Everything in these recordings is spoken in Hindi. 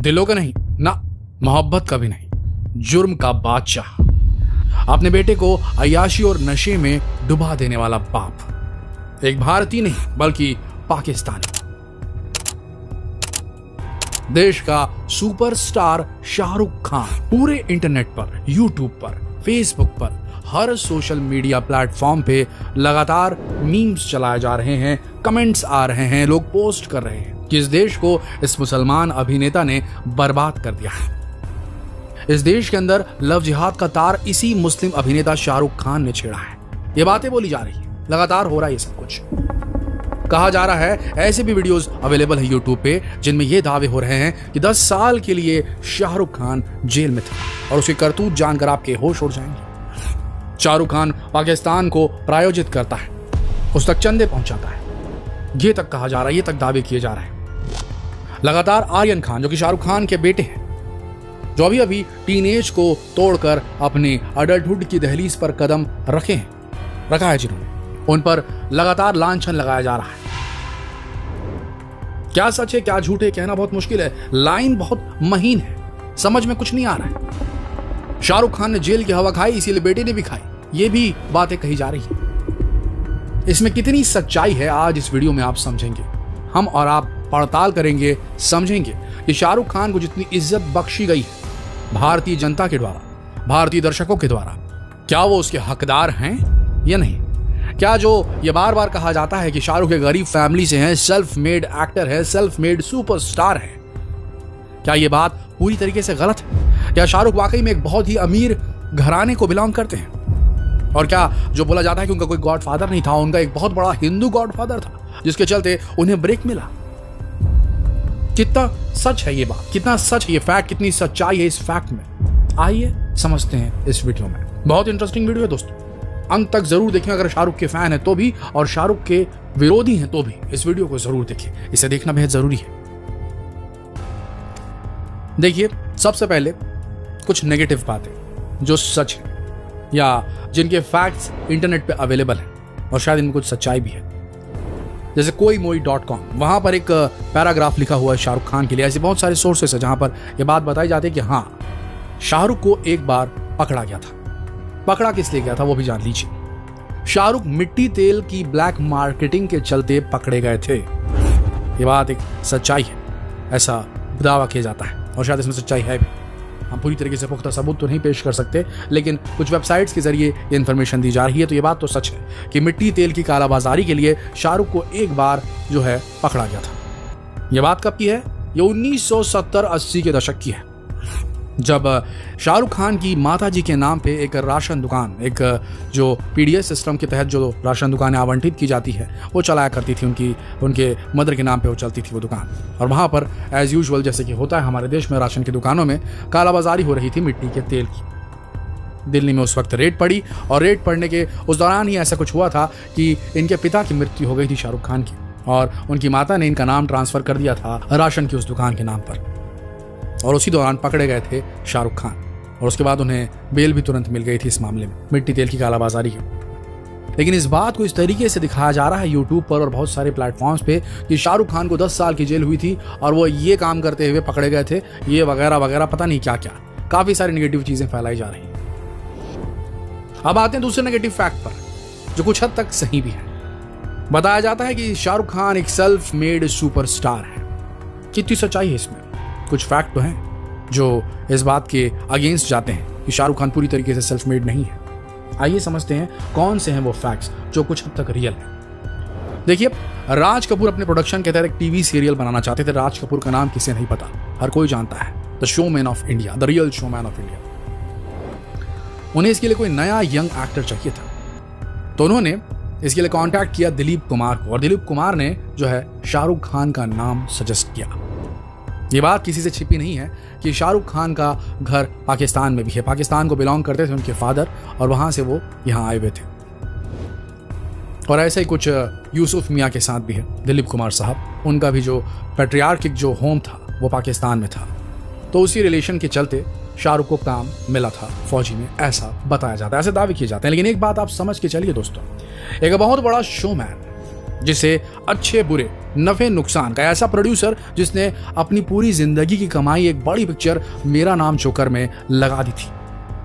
दिलों का नहीं ना, मोहब्बत का भी नहीं, जुर्म का बादशाह, अपने बेटे को अय्याशी और नशे में डुबा देने वाला बाप, एक भारतीय नहीं बल्कि पाकिस्तानी। देश का सुपरस्टार शाहरुख खान पूरे इंटरनेट पर, यूट्यूब पर, फेसबुक पर, हर सोशल मीडिया प्लेटफॉर्म पे लगातार मीम्स चलाए जा रहे हैं, कमेंट्स आ रहे हैं, लोग पोस्ट कर रहे हैं कि इस देश को इस मुसलमान अभिनेता ने बर्बाद कर दिया है। इस देश के अंदर लव जिहाद का तार इसी मुस्लिम अभिनेता शाहरुख खान ने छेड़ा है। ये बातें बोली जा रही है, लगातार हो रहा है ये सब कुछ। कहा जा रहा है ऐसे भी वीडियोस अवेलेबल है यूट्यूब पे जिनमें ये दावे हो रहे हैं कि 10 साल के लिए शाहरुख खान जेल में था और उसकी करतूत जानकर आपके होश उड़ जाएंगे। शाहरुख खान पाकिस्तान को प्रायोजित करता है, उस तक चंदे पहुंचाता है, ये तक कहा जा रहा है, ये तक दावे किए जा रहे हैं। लगातार आर्यन खान जो कि शाहरुख खान के बेटे हैं, जो अभी टीनेज को तोड़कर अपने अडल्टहुड की दहलीज पर कदम रखा है जिन्होंने, उन पर लगातार लांछन लगाया जा रहा है। क्या सच है क्या झूठ है कहना बहुत मुश्किल है, लाइन बहुत महीन है, समझ में कुछ नहीं आ रहा है। शाहरुख खान ने जेल की हवा खाई इसीलिए बेटे ने भी खाई, ये भी बातें कही जा रही है। इसमें कितनी सच्चाई है आज इस वीडियो में आप समझेंगे। हम और आप पड़ताल करेंगे, समझेंगे कि शाहरुख खान को जितनी इज्जत बख्शी गई है भारतीय जनता के द्वारा, भारतीय दर्शकों के द्वारा, क्या वो उसके हकदार हैं या नहीं। क्या जो ये बार बार कहा जाता है कि शाहरुख एक गरीब फैमिली से हैं, सेल्फ मेड एक्टर है, सेल्फ मेड सुपरस्टार है, क्या ये बात पूरी तरीके से गलत है? क्या शाहरुख वाकई में एक बहुत ही अमीर घराने को बिलोंग करते हैं? और क्या जो बोला जाता है कि उनका कोई गॉडफादर नहीं था, उनका एक बहुत बड़ा हिंदू गॉडफादर था जिसके चलते उन्हें ब्रेक मिला? कितना सच है ये बात, कितना सच है ये फैक्ट, कितनी सच्चाई है इस फैक्ट में, आइए समझते हैं इस वीडियो में। बहुत इंटरेस्टिंग वीडियो है दोस्तों, अंत तक जरूर देखें। अगर शाहरुख के फैन है तो भी और शाहरुख के विरोधी हैं तो भी इस वीडियो को जरूर देखें, इसे देखना बेहद जरूरी है। देखिए, सबसे पहले कुछ नेगेटिव बातें जो सच है या जिनके फैक्ट्स इंटरनेट पे अवेलेबल हैं और शायद इनमें कुछ सच्चाई भी है। जैसे koimoi.com, वहां पर एक पैराग्राफ लिखा हुआ है शाहरुख खान के लिए। ऐसे बहुत सारे सोर्सेस है जहां पर यह बात बताई जाती है कि हाँ, शाहरुख को एक बार पकड़ा गया था। पकड़ा किस लिए गया था वो भी जान लीजिए। शाहरुख मिट्टी तेल की ब्लैक मार्केटिंग के चलते पकड़े गए थे। ये बात एक सच्चाई है, ऐसा दावा किया जाता है और शायद इसमें सच्चाई है भी। हम पूरी तरीके से पुख्ता सबूत तो नहीं पेश कर सकते, लेकिन कुछ वेबसाइट्स के जरिए ये इन्फॉर्मेशन दी जा रही है, तो ये बात तो सच है कि मिट्टी तेल की कालाबाजारी के लिए शाहरुख को एक बार जो है पकड़ा गया था। ये बात कब की है? ये 1970-80 के दशक की है, जब शाहरुख खान की माताजी के नाम पे एक राशन दुकान, एक जो पीडीएस सिस्टम के तहत जो राशन दुकानें आवंटित की जाती है वो चलाया करती थी, उनके मदर के नाम पे वो चलती थी वो दुकान। और वहाँ पर एज यूजुअल जैसे कि होता है हमारे देश में राशन की दुकानों में कालाबाजारी हो रही थी मिट्टी के तेल की। दिल्ली में उस वक्त रेड पड़ी और रेड पड़ने के उस दौरान ही ऐसा कुछ हुआ था कि इनके पिता की मृत्यु हो गई थी शाहरुख खान की, और उनकी माता ने इनका नाम ट्रांसफर कर दिया था राशन की उस दुकान के नाम पर। और उसी दौरान पकड़े गए थे शाहरुख खान और उसके बाद उन्हें बेल भी तुरंत मिल गई थी इस मामले में, मिट्टी तेल की कालाबाजारी की। लेकिन इस बात को इस तरीके से दिखाया जा रहा है यूट्यूब पर और बहुत सारे प्लेटफॉर्म्स पे कि शाहरुख खान को 10 साल की जेल हुई थी और वो ये काम करते हुए पकड़े गए थे, ये वगैरह वगैरह, पता नहीं क्या क्या, काफी सारी नेगेटिव चीजें फैलाई जा रही हैं। अब आते हैं दूसरे नेगेटिव फैक्ट पर जो कुछ हद तक सही भी है। बताया जाता है कि शाहरुख खान एक सेल्फ मेड सुपरस्टार है। कितनी सच्चाई है इसमें? कुछ फैक्ट तो हैं जो इस बात के अगेंस्ट जाते हैं कि शाहरुख खान पूरी तरीके से सेल्फ मेड नहीं है। आइए समझते हैं कौन से हैं वो फैक्ट्स जो कुछ हद तक रियल हैं। देखिए, राज कपूर अपने प्रोडक्शन के तहत एक टीवी सीरियल बनाना चाहते थे। राज कपूर का नाम किसे नहीं पता, हर कोई जानता है, the showman of India, the real showman of India. उन्हें इसके लिए कोई नया यंग एक्टर चाहिए था, तो उन्होंने इसके लिए कॉन्टैक्ट किया दिलीप कुमार को, और दिलीप कुमार ने जो है शाहरुख खान का नाम सजेस्ट किया। ये बात किसी से छिपी नहीं है कि शाहरुख खान का घर पाकिस्तान में भी है, पाकिस्तान को बिलोंग करते थे उनके फादर, और वहां से वो यहाँ आए हुए थे। और ऐसे ही कुछ यूसुफ मियाँ के साथ भी है दिलीप कुमार साहब, उनका भी जो पैट्रियार्किक जो होम था वो पाकिस्तान में था, तो उसी रिलेशन के चलते शाहरुख को काम मिला था फौजी में, ऐसा बताया जाता है, ऐसे दावे किए जाते हैं। लेकिन एक बात आप समझ के चलिए दोस्तों, एक बहुत बड़ा शोमैन, जिसे अच्छे बुरे नफे नुकसान का ऐसा प्रोड्यूसर जिसने अपनी पूरी जिंदगी की कमाई एक बड़ी पिक्चर मेरा नाम जोकर में लगा दी थी।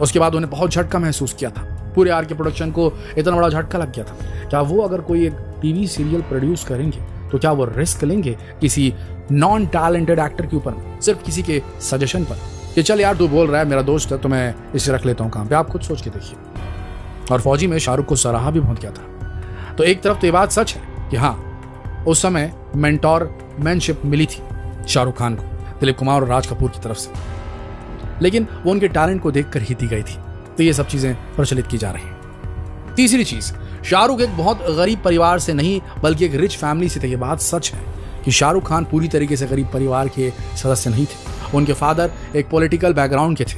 उसके बाद उन्हें बहुत झटका महसूस किया था, पूरे आर के प्रोडक्शन को इतना बड़ा झटका लग गया था। क्या वो अगर कोई एक टीवी सीरियल प्रोड्यूस करेंगे तो क्या वो रिस्क लेंगे किसी नॉन टैलेंटेड एक्टर के ऊपर, सिर्फ किसी के सजेशन पर कि चल यार तू बोल रहा है, मेरा दोस्त है तो मैं इसे रख लेता हूँ काम पे। आप खुद सोच के देखिए। और फौजी में शाहरुख को सराहा भी बहुत किया था। तो एक तरफ तो ये बात सच है कि हाँ, उस समय मेंटरशिप मिली थी शाहरुख खान को दिलीप कुमार और राज कपूर की तरफ से, लेकिन वो उनके टैलेंट को देखकर ही दी गई थी। तो ये सब चीजें प्रचलित की जा रही हैं। तीसरी चीज, शाहरुख एक बहुत गरीब परिवार से नहीं बल्कि एक रिच फैमिली से थे। ये बात सच है कि शाहरुख खान पूरी तरीके से गरीब परिवार के सदस्य नहीं थे। उनके फादर एक पॉलिटिकल बैकग्राउंड के थे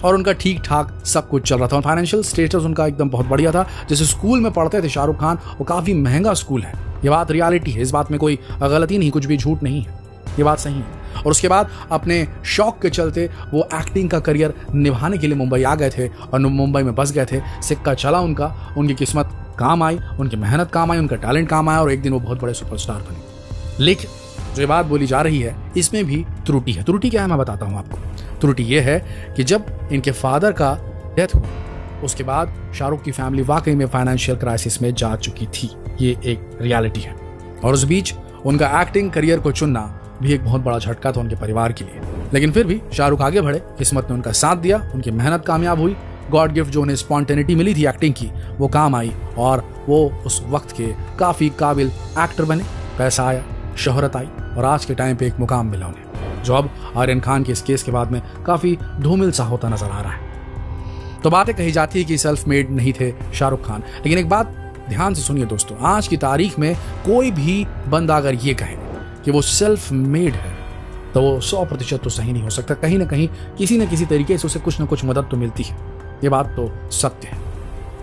और उनका ठीक ठाक सब कुछ चल रहा था। फाइनेंशियल स्टेटस उनका एकदम बहुत बढ़िया था। जैसे स्कूल में पढ़ते थे शाहरुख खान, वो काफी महंगा स्कूल है। ये बात रियलिटी है, इस बात में कोई गलती नहीं, कुछ भी झूठ नहीं है, ये बात सही है। और उसके बाद अपने शौक के चलते वो एक्टिंग का करियर निभाने के लिए मुंबई आ गए थे और मुंबई में बस गए थे। सिक्का चला उनका, उनकी किस्मत काम आई, उनकी मेहनत काम आई, उनका टैलेंट काम आया और एक दिन वो बहुत बड़े सुपरस्टार बने। लेकिन जो ये बात बोली जा रही है इसमें भी त्रुटि है। त्रुटि क्या है मैं बताता हूँ आपको। त्रुटि ये है कि जब इनके फादर का डेथ हुआ उसके बाद शाहरुख की फैमिली वाकई में फाइनेंशियल क्राइसिस में जा चुकी थी। ये एक रियलिटी है। और उस बीच उनका एक्टिंग करियर को चुनना भी एक बहुत बड़ा झटका था उनके परिवार के लिए। लेकिन फिर भी शाहरुख आगे बढ़े, किस्मत ने उनका साथ दिया, उनकी मेहनत कामयाब हुई। गॉड गिफ्ट जो उन्हें स्पॉन्टेनिटी मिली थी एक्टिंग की वो काम आई और वो उस वक्त के काफी काबिल एक्टर बने। पैसा आया, शोहरत आई और आज के टाइम पे एक मुकाम मिला उन्हें, जो अब आर्यन खान के इस केस के बाद में काफी धूमिल सा होता नजर आ रहा है। तो बातें कही जाती है कि सेल्फ मेड नहीं थे शाहरुख खान, लेकिन एक बात ध्यान से सुनिए दोस्तों, आज की तारीख में कोई भी बंदा अगर ये कहे कि वो सेल्फ मेड है तो वो 100% तो सही नहीं हो सकता। कहीं ना कहीं किसी न किसी तरीके से उसे कुछ ना कुछ मदद तो मिलती है, ये बात तो सत्य है।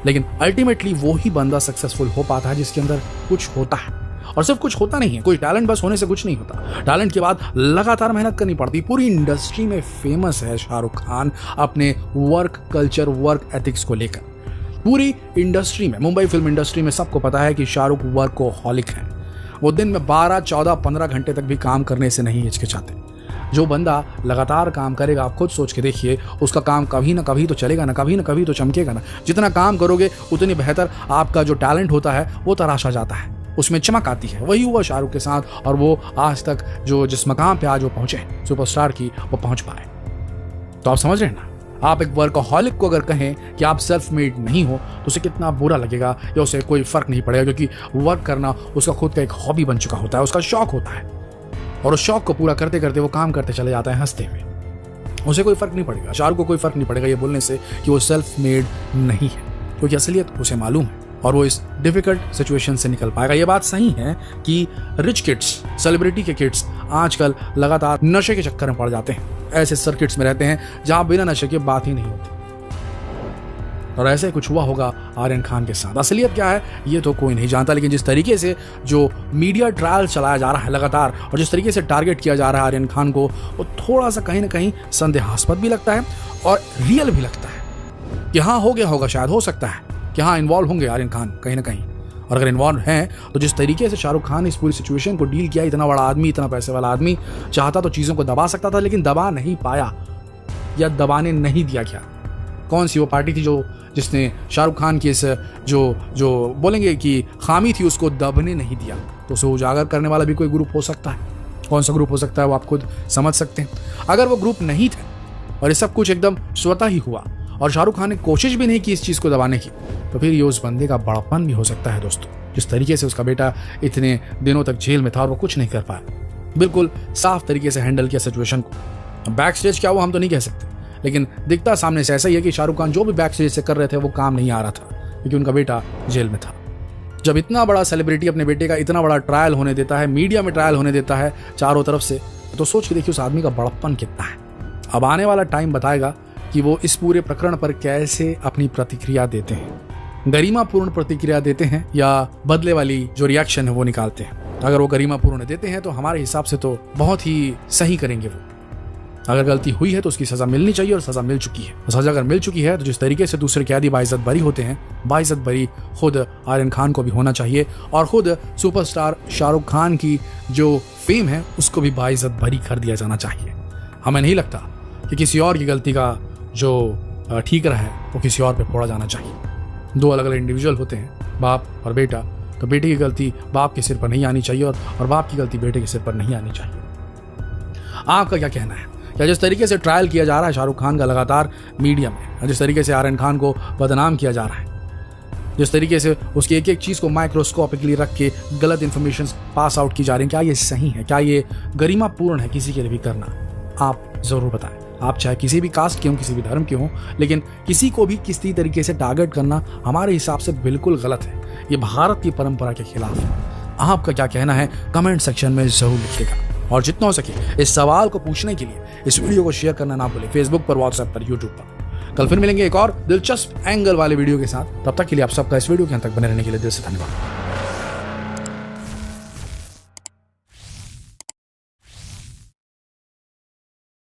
लेकिन अल्टीमेटली वो ही बंदा सक्सेसफुल हो पाता है जिसके अंदर कुछ होता है। और सिर्फ कुछ होता नहीं है, कोई टैलेंट बस होने से कुछ नहीं होता। टैलेंट के बाद लगातार मेहनत करनी पड़ती। पूरी इंडस्ट्री में फेमस है शाहरुख खान अपने वर्क कल्चर, वर्क एथिक्स को लेकर। पूरी इंडस्ट्री में, मुंबई फिल्म इंडस्ट्री में सबको पता है कि शाहरुख वर्कोहॉलिक है। वो दिन में 12, 14, 15 घंटे तक भी काम करने से नहीं हिचकिचाते। जो बंदा लगातार काम करेगा, आप खुद सोच के देखिए, उसका काम कभी ना कभी तो चलेगा ना, कभी ना कभी तो चमकेगा ना। जितना काम करोगे उतनी बेहतर आपका जो टैलेंट होता है वो तराशा जाता है, उसमें चमक आती है। वही हुआ शाहरुख के साथ और वो आज तक जो जिस मकाम पे आज वो पहुंचे सुपरस्टार की, वो पहुंच पाए। तो आप समझ रहे हैं ना, आप एक वर्कहॉलिक को अगर कहें कि आप सेल्फ मेड नहीं हो तो उसे कितना बुरा लगेगा या उसे कोई फर्क नहीं पड़ेगा, क्योंकि वर्क करना उसका खुद का एक हॉबी बन चुका होता है, उसका शौक होता है। और उस शौक को पूरा करते करते वो काम करते चले जाता है हंसते हुए। उसे कोई फर्क नहीं पड़ेगा, शाहरुख को कोई फर्क नहीं पड़ेगा ये बोलने से कि वो सेल्फ मेड नहीं है, क्योंकि असलियत उसे मालूम है और वो इस डिफिकल्ट सिचुएशन से निकल पाएगा। ये बात सही है कि रिच किड्स, सेलिब्रिटी के किड्स आजकल लगातार नशे के चक्कर में पड़ जाते हैं, ऐसे सर्किट्स में रहते हैं जहां बिना नशे के बात ही नहीं होती। और ऐसे कुछ हुआ होगा आर्यन खान के साथ। असलियत क्या है ये तो कोई नहीं जानता, लेकिन जिस तरीके से जो मीडिया ट्रायल चलाया जा रहा है लगातार और जिस तरीके से टारगेट किया जा रहा है आर्यन खान को, वो थोड़ा सा कहीं ना कहीं संदेहास्पद भी लगता है और रियल भी लगता है कि हाँ हो गया होगा, शायद हो सकता है कि हाँ इन्वॉल्व होंगे आर्यन खान कहीं ना कहीं। और अगर इन्वॉल्व हैं तो जिस तरीके से शाहरुख खान ने इस पूरी सिचुएशन को डील किया, इतना बड़ा आदमी, इतना पैसे वाला आदमी, चाहता तो चीज़ों को दबा सकता था लेकिन दबा नहीं पाया या दबाने नहीं दिया गया। कौन सी वो पार्टी थी जो जिसने शाहरुख खान की इस जो बोलेंगे कि खामी थी उसको दबने नहीं दिया? तो उसे उजागर करने वाला भी कोई ग्रुप हो सकता है। कौन सा ग्रुप हो सकता है वो आप खुद समझ सकते हैं। अगर वो ग्रुप नहीं थे और ये सब कुछ एकदम स्वतः ही हुआ और शाहरुख खान ने कोशिश भी नहीं की इस चीज़ को दबाने की, तो फिर ये उस बंदे का बड़प्पन भी हो सकता है दोस्तों। जिस तरीके से उसका बेटा इतने दिनों तक जेल में था और वो कुछ नहीं कर पाया, बिल्कुल साफ तरीके से हैंडल किया सिचुएशन को। बैक स्टेज क्या हुआ हम तो नहीं कह सकते, लेकिन दिखता सामने से ऐसा ही है कि शाहरुख खान जो भी बैक स्टेज से कर रहे थे वो काम नहीं आ रहा था, क्योंकि उनका बेटा जेल में था। जब इतना बड़ा सेलिब्रिटी अपने बेटे का इतना बड़ा ट्रायल होने देता है, मीडिया में ट्रायल होने देता है चारों तरफ से, तो सोच के देखिए उस आदमी का बड़प्पन कितना है। अब आने वाला टाइम बताएगा कि वो इस पूरे प्रकरण पर कैसे अपनी प्रतिक्रिया देते हैं, गरिमापूर्ण प्रतिक्रिया देते हैं या बदले वाली जो रिएक्शन है वो निकालते हैं। अगर वो गरिमापूर्ण देते हैं तो हमारे हिसाब से तो बहुत ही सही करेंगे वो, अगर गलती हुई है तो उसकी सजा मिलनी चाहिए और सजा मिल चुकी है। सजा अगर मिल चुकी है तो जिस तरीके से दूसरे कैदी बाइज्जत बरी होते हैं, बाइज्जत बरी खुद आर्यन खान को भी होना चाहिए और खुद सुपरस्टार शाहरुख खान की जो फेम है उसको भी बाइज्जत बरी कर दिया जाना चाहिए। हमें नहीं लगता कि किसी और की गलती का जो ठीकरा है वो किसी और पे फोड़ा जाना चाहिए। दो अलग अलग इंडिविजुअल होते हैं, बाप और बेटा, तो बेटे की गलती बाप के सिर पर नहीं आनी चाहिए और बाप की गलती बेटे के सिर पर नहीं आनी चाहिए। आपका क्या कहना है? क्या जिस तरीके से ट्रायल किया जा रहा है शाहरुख खान का लगातार मीडिया में, जिस तरीके से आर्यन खान को बदनाम किया जा रहा है, जिस तरीके से उसकी एक एक चीज़ को माइक्रोस्कोपिकली रख के गलत इन्फॉर्मेशन पास आउट की जा रही है, क्या ये सही है? क्या ये गरिमापूर्ण है किसी के लिए भी करना? आप ज़रूर बताएं। आप चाहे किसी भी कास्ट के हों, किसी भी धर्म के हों, लेकिन किसी को भी किसी तरीके से टारगेट करना हमारे हिसाब से बिल्कुल गलत है। ये भारत की परंपरा के खिलाफ है। आपका क्या कहना है कमेंट सेक्शन में ज़रूर लिखिएगा और जितना हो सके इस सवाल को पूछने के लिए इस वीडियो को शेयर करना ना भूलें, फेसबुक पर, व्हाट्सएप पर, यूट्यूब पर। कल फिर मिलेंगे एक और दिलचस्प एंगल वाले वीडियो के साथ। तब तक के लिए आप सबका इस वीडियो के अंत तक बने रहने के लिए दिल से धन्यवाद।